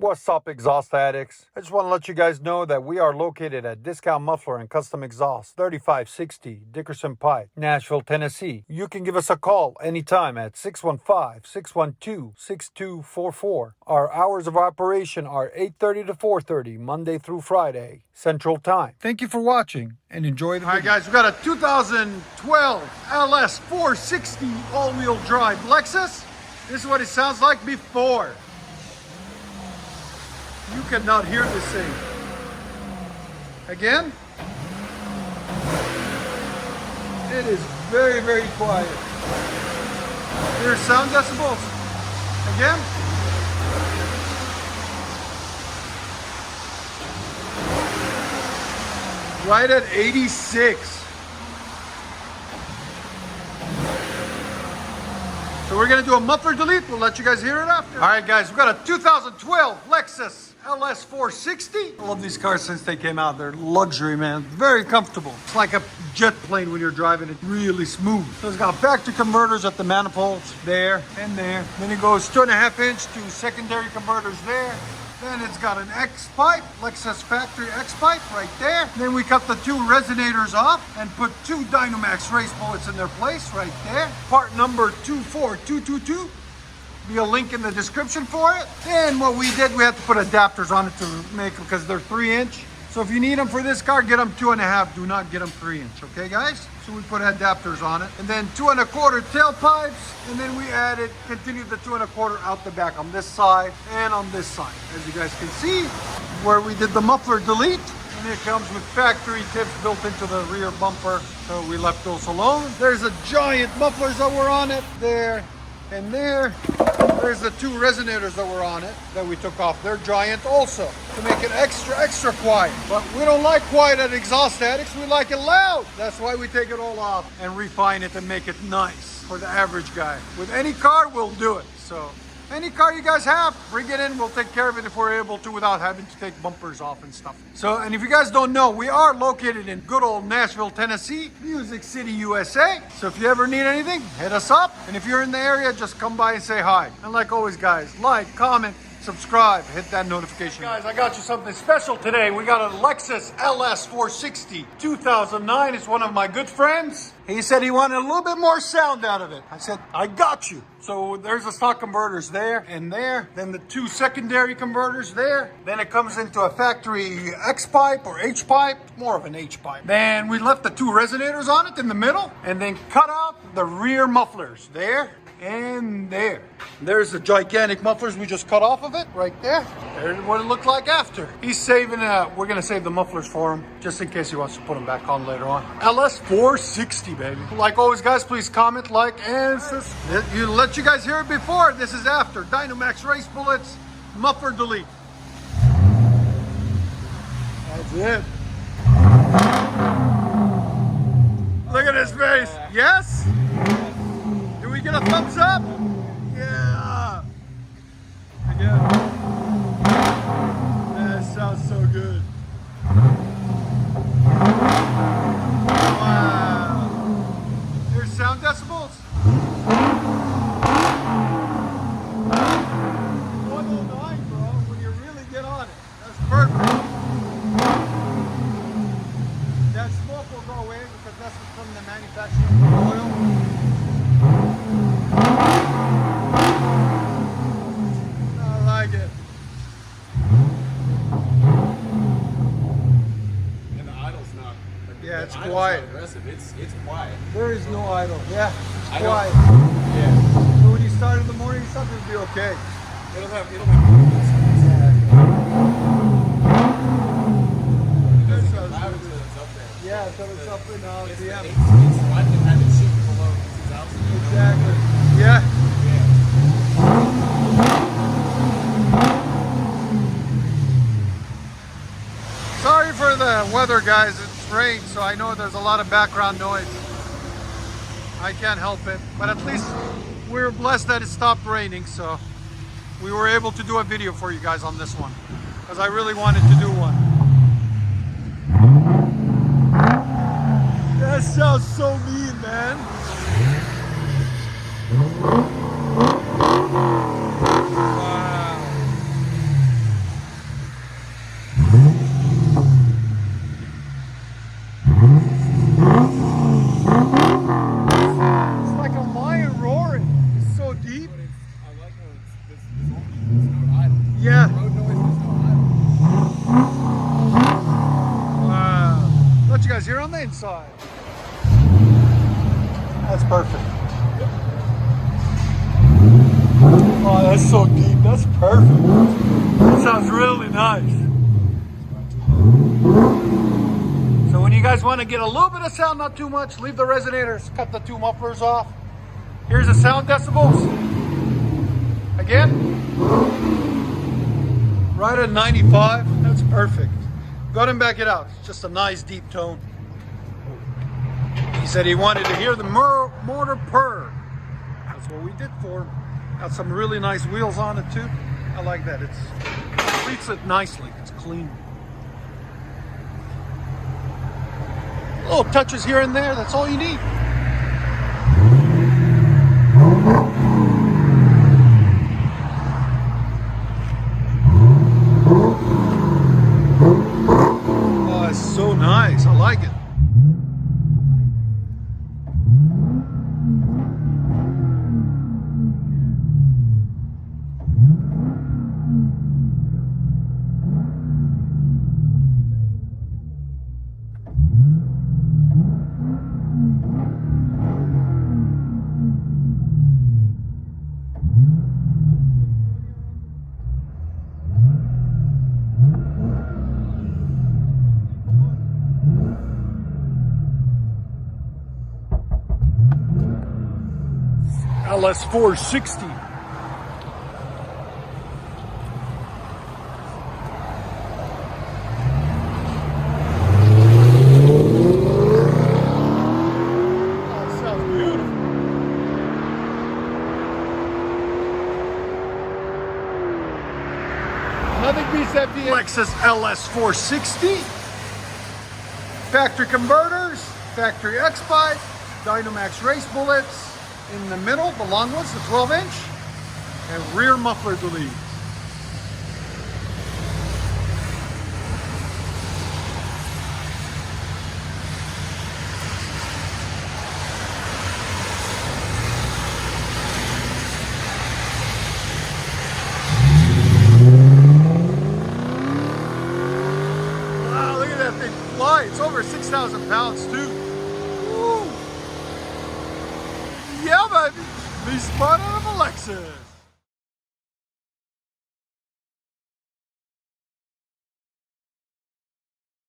What's up, exhaust addicts? I just want to let you guys know that we are located at Discount Muffler and Custom Exhaust, 3560 Dickerson Pike, Nashville, Tennessee. You can give us a call anytime at 615-612-6244. Our hours of operation are 8:30 to 4:30, Monday through Friday, Central Time. Thank you for watching and enjoy the video. All right, guys, we got a 2012 LS460 all-wheel drive Lexus. This is what it sounds like before. You cannot hear this thing. Again, it is very, very quiet. Here's sound decibels. Again. Right at 86. So we're gonna do a muffler delete. We'll let you guys hear it after. All right, guys, we got a 2012 Lexus LS460. I love these cars since they came out. They're luxury, man. Very comfortable. It's like a jet plane when you're driving it. Really smooth. So it's got factory converters at the manifolds there and there. Then it goes 2.5 inch to secondary converters there. Then it's got an X pipe, Lexus factory X pipe right there. Then we cut the 2 resonators off and put 2 DYNOMAX race bullets in their place right there. Part number 24222. Be a link in the description for it. And what we did, we had to put adapters on it to make them because they're 3 inch. So if you need them for this car, get them 2.5. Do not get them 3 inch, okay, guys? So we put adapters on it, and then 2 1/4 tailpipes, and then we continued the 2 1/4 out the back on this side and on this side. As you guys can see, where we did the muffler delete, and it comes with factory tips built into the rear bumper, so we left those alone. There's a giant mufflers that were on it there and there. There's the 2 resonators that were on it that we took off. They're giant also to make it extra quiet. But we don't like quiet at Exhaust Addicts. We like it loud. That's why we take it all off and refine it and make it nice for the average guy. With any car, we'll do it. So any car you guys have, bring it in. We'll take care of it if we're able to without having to take bumpers off and stuff. So, and if you guys don't know, we are located in good old Nashville, Tennessee, Music City, USA. So if you ever need anything, hit us up. And if you're in the area, just come by and say hi. And like always, guys, like, comment, subscribe, hit that notification. Guys, I got you something special today. We got a Lexus LS460 2009. It's one of my good friends. He said he wanted a little bit more sound out of it. I said, I got you. So there's the stock converters there and there. Then the 2 secondary converters there. Then it comes into a factory X pipe or H pipe, more of an H pipe. Then we left the 2 resonators on it in the middle and then cut out the rear mufflers there and there. There's the gigantic mufflers we just cut off of it right there. There's what it looked like after. He's saving, we're gonna save the mufflers for him just in case he wants to put them back on later on. LS460, baby. Like always, guys, please comment, like, and subscribe. Let you guys hear it before. This is after. DYNOMAX race bullets, muffler delete. That's it. Look at his face. Yes? Do we get a thumbs up? Yeah. Again. That sounds so good. Wow. Here's sound decibels. 109, bro, when you really get on it. That's perfect. That smoke will go away because that's from the manufacturing oil. I like it. And the idle's not. Yeah, it's quiet. Aggressive. It's quiet. There is no idle. Yeah, it's I quiet. Yeah. So when you start in the morning, something will be okay. It'll make Yeah, so it's up in PM. It's why they have it shipped below 2000. Exactly. Yeah. Sorry for the weather, guys. It's rain, so I know there's a lot of background noise. I can't help it, but at least we're blessed that it stopped raining, so we were able to do a video for you guys on this one because I really wanted to do one. That sounds so mean, man. Wow. Yeah. Road noise is no Wow. Let you guys hear on the inside. That's perfect. Oh, that's so deep. That's perfect. That sounds really nice. So when you guys want to get a little bit of sound, not too much, leave the resonators, cut the two mufflers off. Here's the sound decibels. Again, right at 95. That's perfect. Go ahead and back it out. It's just a nice deep tone. He said he wanted to hear the motor purr. That's what we did for him. Got some really nice wheels on it too. I like that. It completes it nicely. It's clean. Little touches here and there. That's all you need. Oh, it's so nice. I like it. LS460. Nothing beats that Lexus LS460. Factory converters, factory X-Pipe, DYNOMAX race bullets. In the middle, the long ones, the 12-inch, and rear muffler delete. Wow, look at that thing fly. It's over 6,000 pounds too. Woo. Yeah, baby. Be smart out of a Lexus.